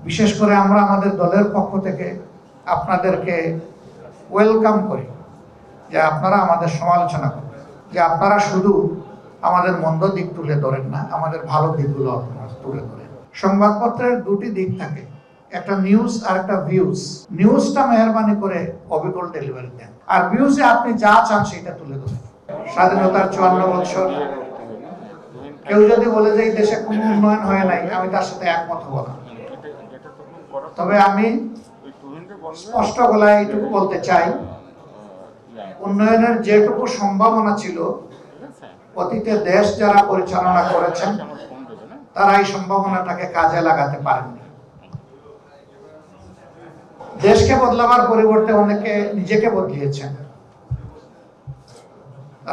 বিশেষ করে আমরা আমাদের দলের পক্ষ থেকে আপনাদেরকে ওয়েলকাম করি যে আপনারা আমাদের সমালোচনা করেন, যে আপনারা শুধু আমাদের মন্দ দিক তুলে ধরেন না, আমাদের ভালো দিকগুলো তুলে ধরেন। সংবাদপত্রের দুটি দিক থাকে, একটা নিউজ আর একটা ভিউজ। নিউজটা মেহরবানি করে অবিকল ডেলিভারি দেন, আর ভিউজে আপনি যা চান সেটা তুলে ধরেন। স্বাধীনতার 54 বছর কেউ যদি বলে যে এই দেশে কোনো উন্নয়ন হয় নাই, আমি তার সাথে একমত হব না। তবে আমি স্পষ্ট গলায় এইটুকু বলতে চাই, উন্নয়নের যেটুকু সম্ভাবনা ছিল অতীতে দেশ যারা পরিচালনা করেছেন তারা এই সম্ভাবনাটাকে কাজে লাগাতে পারেননি। দেশকে বদলাবার পরিবর্তে অনেকে নিজেকে বদলিয়েছেন।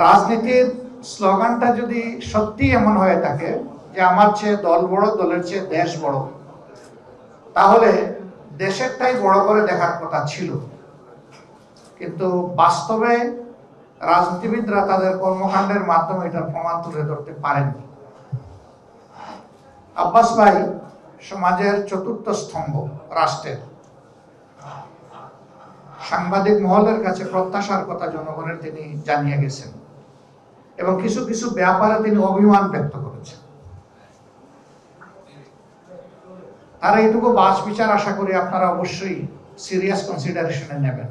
রাজনীতির স্লোগানটা যদি সত্যি এমন হয়ে থাকে যে আমার চেয়ে দল বড়, দলের চেয়ে দেশ বড়, তাহলে দেশেরটাই বড় করে দেখার কথা ছিল। কিন্তু বাস্তবে রাজনীতিবিদরা তাদের কর্মকাণ্ডের মাধ্যমে এটার প্রমাণ তুলে ধরতে পারেননি। আব্বাস ভাই সমাজের চতুর্থ স্তম্ভ, রাষ্ট্রের। সাংবাদিক মহলের কাছে প্রত্যাশার কথা জনগণের তিনি জানিয়ে গেছেন এবং কিছু কিছু ব্যাপারে তিনি অভিমান ব্যক্ত করেছেন। আর এইটুকু বাস বিচার আশা করি আপনারা অবশ্যই সিরিয়াস কনসিডারেশনে নেবেন।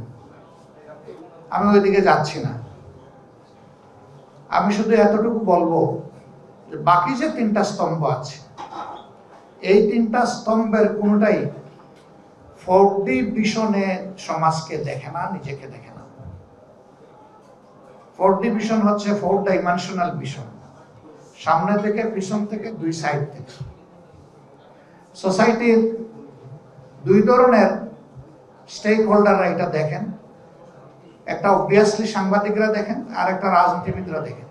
আমি ওইদিকে যাচ্ছি না, আমি শুধু এতটুকু বলবো যে বাকি যে তিনটা স্তম্ভ আছে, এই তিনটা স্তম্ভের কোনোটাই 4D ভিশনে সমাজকে দেখে না, নিজেকে দেখে না। 4D ভিশন হচ্ছে 4 ডাইমেনশনাল ভিশন, সামনে থেকে, পিছন থেকে, দুই সাইড থেকে। সোসাইটির দুই ধরনের স্টেক হোল্ডাররা এটা দেখেন, একটা অবভিয়াসলি সাংবাদিকরা দেখেন, আর একটা রাজনীতিবিদরা দেখেন।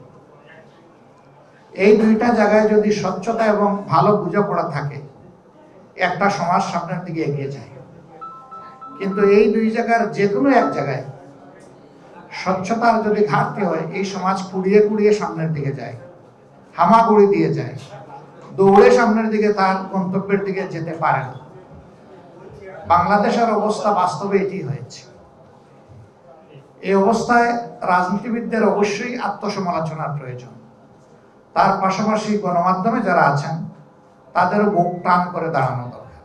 এই দুইটা জায়গায় যদি স্বচ্ছতা এবং ভালো বোঝাপড়া থাকে, একটা সমাজ সামনের দিকে এগিয়ে যায়। কিন্তু এই দুই জায়গার যে কোনো এক জায়গায় স্বচ্ছতার যদি ঘাটতি হয়, এই সমাজ কুড়িয়ে কুড়িয়ে সামনের দিকে যায়, হামাগুড়ি দিয়ে যায়, দৌড়ে সামনের দিকে তার গন্তব্যের দিকে যেতে পারে না। বাংলাদেশের অবস্থা বাস্তবে এটি হয়েছে। এই অবস্থায় রাজনীতিবিদদের অবশ্যই আত্মসমালোচনার প্রয়োজন। তার পাশাপাশি গণমাধ্যমে যারা আছেন তাদেরও বুক টান করে দাঁড়ানো দরকার।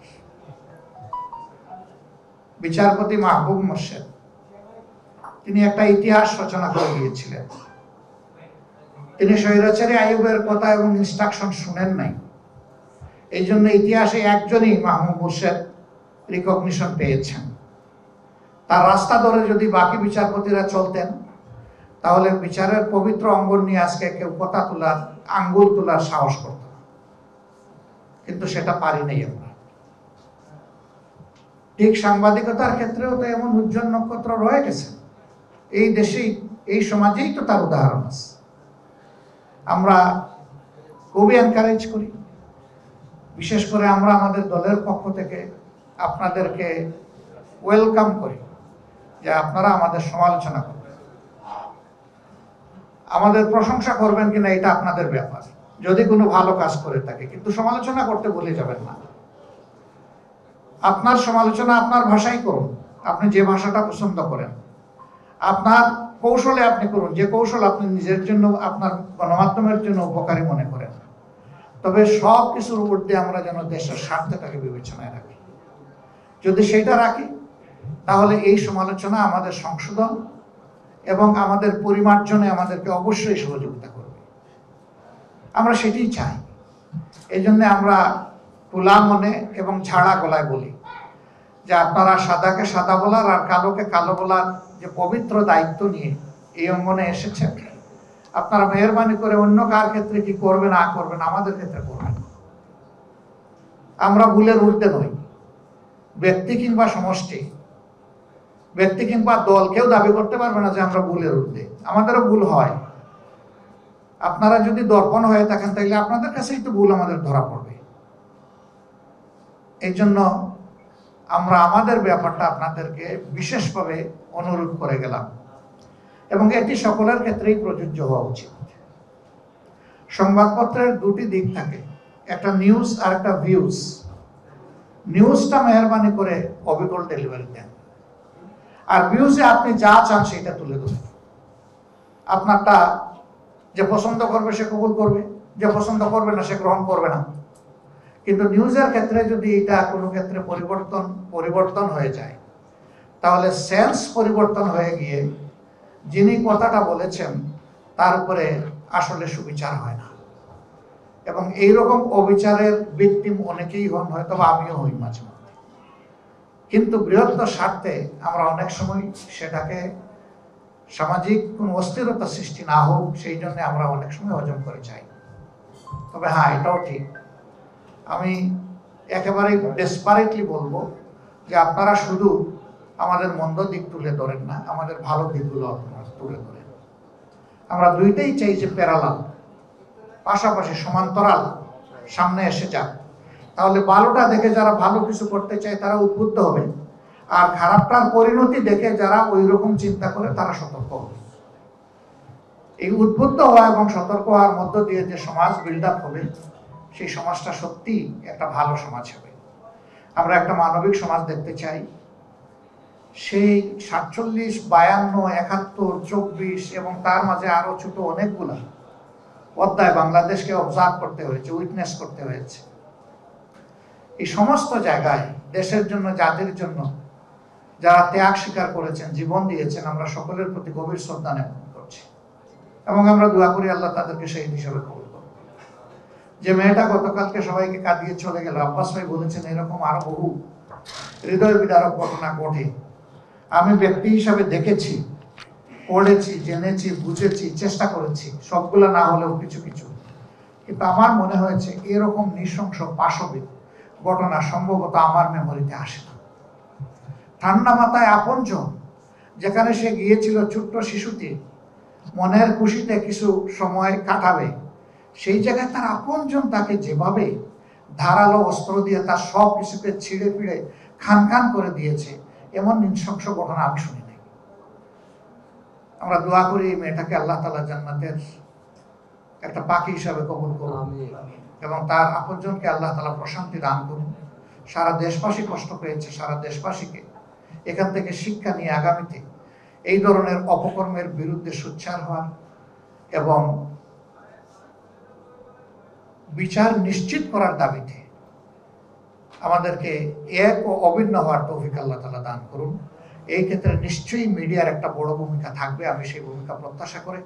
বিচারপতি মাহবুব মোর্শেদ তিনি একটা ইতিহাস রচনা করে গিয়েছিলেন। তিনি স্বৈরাচারী আইয়ুবের কথা এবং ইনস্ট্রাকশন শুনেন নাই, এই জন্য ইতিহাসে একজনই মাহবুব মোর্শেদ রিকগনিশন পেয়েছেন। তার রাস্তা ধরে যদি বাকি বিচারপতিরা চলতেন, তাহলে বিচারের পবিত্র অঙ্গন নিয়ে আজকে কেউ কথা তোলার, আঙ্গুল তোলার সাহস করত না। কিন্তু সেটা পারি নাই আমরা। ঠিক সাংবাদিকতার ক্ষেত্রেও তো এমন উজ্জ্বল নক্ষত্র রয়ে গেছে। এই দেশেই, এই সমাজেই তো তার উদাহরণ আছে। আমরা খুবই এনকারেজ করি। বিশেষ করে আমরা আমাদের দলের পক্ষ থেকে আপনাদেরকে ওয়েলকাম করি যে আপনারা আমাদের সমালোচনা করবেন। আমাদের প্রশংসা করবেন কিনা এটা আপনাদের ব্যাপার, যদি কোনো ভালো কাজ করে থাকে, কিন্তু সমালোচনা করতে ভুলে যাবেন না। আপনার সমালোচনা আপনার ভাষায় করুন, আপনি যে ভাষাটা পছন্দ করেন, আপনার কৌশলে আপনি করুন, যে কৌশল আপনি নিজের জন্য, আপনার গণমাধ্যমের জন্য উপকারী মনে করেন। তবে সব কিছুর উপর দিয়ে আমরা যেন দেশের স্বার্থটাকে বিবেচনায় রাখি। যদি সেটা রাখি, তাহলে এই সমালোচনা আমাদের সংশোধন এবং আমাদের পরিমার্জনে আমাদেরকে অবশ্যই সহযোগিতা করবে। আমরা সেটাই চাই। এই জন্য আমরা খোলা মনে এবং ঝাড়া গলায় বলি যে আপনারা সাদাকে সাদা বলার আর কালোকে কালো বলার যে পবিত্র দায়িত্ব নিয়ে এই অঙ্গনে এসেছেন, আপনারা মেহরবানি করে অন্য কার ক্ষেত্রে কি করবে না করবেন, আমাদের ক্ষেত্রে করবেন। আমরা ভুলের ঊর্ধ্বে নই। ব্যক্তি কিংবা সমষ্টি, ব্যক্তি কিংবা দল কেউ দাবি করতে পারবে না যে আমরা ভুলের ঊর্ধ্বে। আমাদেরও ভুল হয়। আপনারা যদি দর্পণ হয়ে থাকেন, তাহলে আপনাদের কাছেই তো ভুল আমাদের ধরা পড়বে। এই জন্য আমরা আমাদের ব্যাপারটা আপনাদেরকে বিশেষভাবে অনুরোধ করে গেলাম এবং এটি সকলের ক্ষেত্রেই প্রযোজ্য হওয়া উচিত। সংবাদপত্রের দুটি দিক থাকে, একটা নিউজ আর একটা ভিউজ। নিউজটা মেহরবানি করে অবিকল ডেলিভারি দেন, আর ভিউজে আপনি যা চান সেটা তুলে ধরুন। আপনারটা যে পছন্দ করবে সে কবুল করবে, যে পছন্দ করবে না সে গ্রহণ করবে না। কিন্তু নিউজের ক্ষেত্রে যদি এটা কোনো ক্ষেত্রে পরিবর্তন হয়ে যায়, তাহলে সেন্স পরিবর্তন হয়ে গিয়ে যিনি কথাটা বলেছেন তার উপরে আসলে সুবিচার হয় না, এবং এইরকম অবিচারের ভিকটিম অনেকেই হন, হয়তো আমিও হই মাঝে মধ্যে। কিন্তু বৃহত্তর স্বার্থে আমরা অনেক সময় সেটাকে সামাজিক কোনো অস্থিরতা সৃষ্টি না হোক সেই জন্য আমরা অনেক সময় হজম করে চাই। তবে হ্যাঁ, এটাও ঠিক, আমি একেবারেই ডেসপারেটলি বলবো যে আপনারা শুধু আমাদের মন্দ দিক তুলে ধরেন না, আমাদের ভালো দিকগুলো আপনারা তুলে ধরেন। আমরা দুইটাই চাই যে প্যারালাল, পাশাপাশি সমান্তরাল সামনে এসে যাক। তাহলে ভালোটা দেখে যারা ভালো কিছু করতে চায় তারা উদ্বুদ্ধ হবে, আর খারাপটার পরিণতি দেখে যারা ওই রকম চিন্তা করে তারা সতর্ক হবে। এই উদ্বুদ্ধ হওয়া এবং সতর্ক হওয়ার মধ্য দিয়ে যে সমাজ বিল্ড আপ হবে, সেই সমাজটা সত্যি একটা ভালো সমাজ হবে। আমরা একটা মানবিক সমাজ দেখতে চাই। সেই 47, 52, 71, 24 এবং তার মাঝে আরো ছোট অনেকগুলা অধ্যায় বাংলাদেশকে অবজার্ভ করতে হয়েছে, উইটনেস করতে হয়েছে। এই সমস্ত জায়গায় দেশের জন্য, জাতির জন্য যারা ত্যাগ স্বীকার করেছেন, জীবন দিয়েছেন, আমরা সকলের প্রতি গভীর শ্রদ্ধা জ্ঞাপন করছি এবং আমরা দোয়া করি আল্লাহ তাদেরকে শহীদ হিসেবে কবুল করুন। যে মেয়েটা গতকালকে সবাইকে কাঁদিয়ে চলে গেল, আব্বাস ভাই বলেছেন এরকম আরো বহু হৃদয় বিদারক ঘটনা ঘটে। আমি ব্যক্তি হিসাবে দেখেছি, পড়েছি, জেনেছি, বুঝেছি, চেষ্টা করেছি, সবগুলা না হলেও কিছু কিছু। কিন্তু আমার মনে হয়েছে এরকম নৃশংস পাশবিক ঘটনা সম্ভবত আমার মেমোরিতে আসে না। ঠান্ডা মাথায় আপনজন, যেখানে সে গিয়েছিল ছোট্ট শিশুটি মনের খুশিতে কিছু সময় কাটাবে, সেই জায়গায় তার আপনজন তাকে যেভাবে ধারালো অস্ত্র দিয়ে তার সব কিছুকে ছিঁড়ে ফিড়ে খান খান করে দিয়েছে, এমন নৃশংস ঘটনা আমি শুনি নাই। আমরা দোয়া করি এই মেয়েটাকে আল্লাহ তাআলা জান্নাতের একটা পাখি হিসাবে কবুল করুন এবং তার আপনজনকে আল্লাহ তাআলা প্রশান্তি দান করুন। সারা দেশবাসী কষ্ট পেয়েছে, সারা দেশবাসীকে এখান থেকে শিক্ষা নিয়ে আগামীতে এই ধরনের অপকর্মের বিরুদ্ধে সোচ্চার হওয়ার এবং বিচার নিশ্চিত করার দাবিতে আমাদেরকে এক ও অভিন্ন হওয়ার তৌফিক আল্লাহ তাআলা দান করুন। এই ক্ষেত্রে নিশ্চয়ই মিডিয়ার একটা বড় ভূমিকা থাকবে, আমি সেই ভূমিকা প্রত্যাশা করে